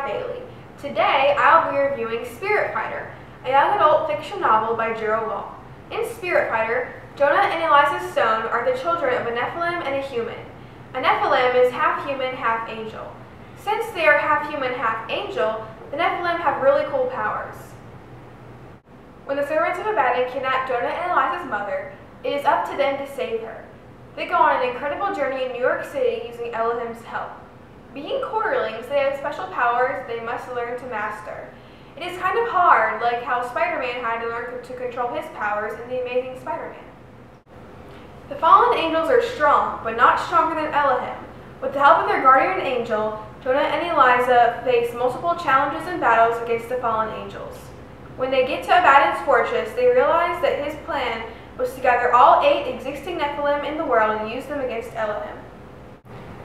Bailey. Today, I'll be reviewing Spiritfighter, a young adult fiction novel by Gerald Law. In Spiritfighter, Jonah and Eliza Stone are the children of a Nephilim and a human. A Nephilim is half human, half angel. Since they are half human, half angel, the Nephilim have really cool powers. When the servants of Abaddon kidnap Jonah and Eliza's mother, it is up to them to save her. They go on an incredible journey in New York City using Elohim's help. Being quarterlings, they have special powers they must learn to master. It is kind of hard, like how Spider-Man had to learn to control his powers in The Amazing Spider-Man. The fallen angels are strong, but not stronger than Elohim. With the help of their guardian angel, Jonah and Eliza face multiple challenges and battles against the fallen angels. When they get to Abaddon's fortress, they realize that his plan was to gather all 8 existing Nephilim in the world and use them against Elohim.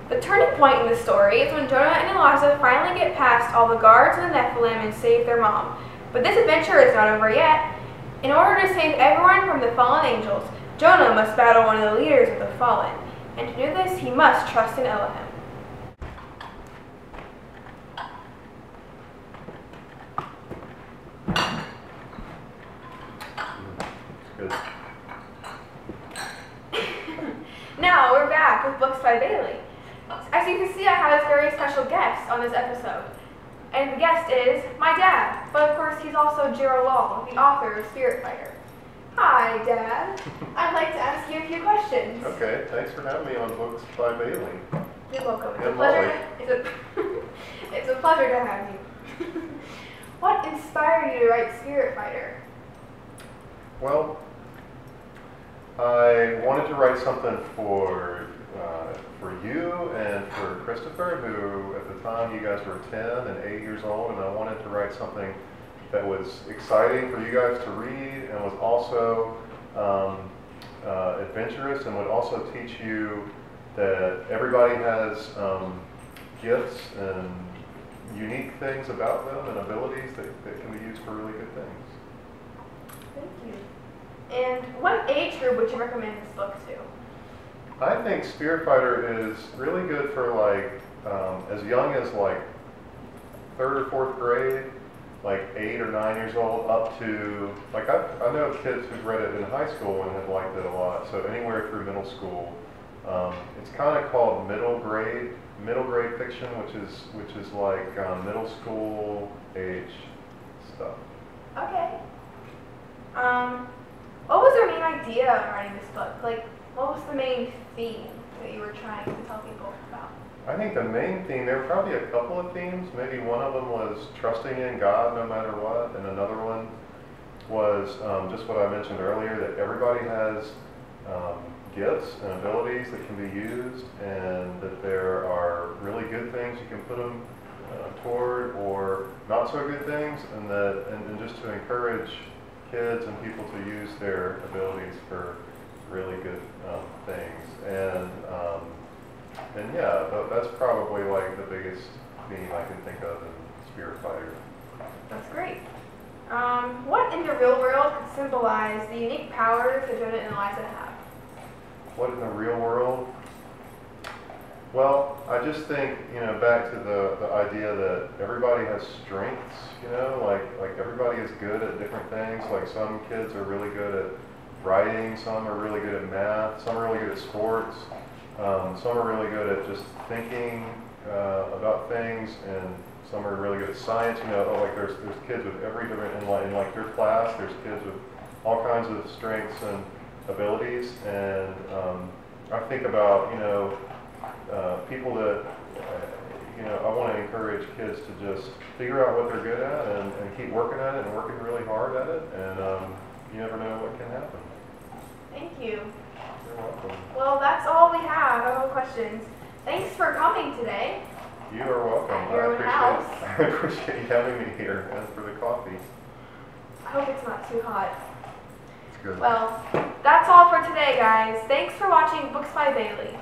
The turning point in the story is when Jonah and Eliza finally get past all the guards and the Nephilim and save their mom. But this adventure is not over yet. In order to save everyone from the fallen angels, Jonah must battle one of the leaders of the fallen. And to do this, he must trust in Elohim. Good. Now we're back with Books by Bailey. As you can see, I have a very special guest on this episode. And the guest is my dad. But of course, he's also Gerald Law, the author of Spiritfighter. Hi, Dad. I'd like to ask you a few questions. Okay, thanks for having me on Books by Bailey. You're welcome. It's a And pleasure. It's a pleasure to have you. What inspired you to write Spiritfighter? Well, I wanted to write something for you and for Christopher, who at the time you guys were 10 and 8 years old, and I wanted to write something that was exciting for you guys to read and was also adventurous and would also teach you that everybody has gifts and unique things about them and abilities that can be used for really good things. Thank you. And what age group would you recommend this book to? I think Spiritfighter is really good for like as young as like 3rd or 4th grade, like 8 or 9 years old, up to like I know kids who've read it in high school and have liked it a lot. So anywhere through middle school. It's kind of called middle grade fiction, which is like middle school age stuff. Okay. What was your main idea in writing this book? Like, what was the main theme that you were trying to tell people about? I think the main theme, there were probably a couple of themes. Maybe one of them was trusting in God no matter what, and another one was just what I mentioned earlier, that everybody has gifts and abilities that can be used, and that there are really good things you can put them toward, or not so good things, and just to encourage kids and people to use their abilities for really good things. And yeah, that's probably like the biggest theme I can think of in Spiritfighter. That's great. What in the real world could symbolize the unique powers that Jonah and Eliza have? What in the real world? Well, I just think, back to the idea that everybody has strengths, like everybody is good at different things. Like some kids are really good at writing, some are really good at math, some are really good at sports, some are really good at just thinking about things, and some are really good at science. Like there's kids with every different, in like your class, there's kids with all kinds of strengths and abilities, and I think about, people that, I want to encourage kids to just figure out what they're good at and keep working at it and working really hard at it, and you never know what can happen. Thank you. You're welcome. Well, that's all we have. No more questions. Thanks for coming today. You are welcome. At your own house. I appreciate you having me here, and for the coffee. I hope it's not too hot. It's good. Well, that's all for today, guys. Thanks for watching Books by Bailey.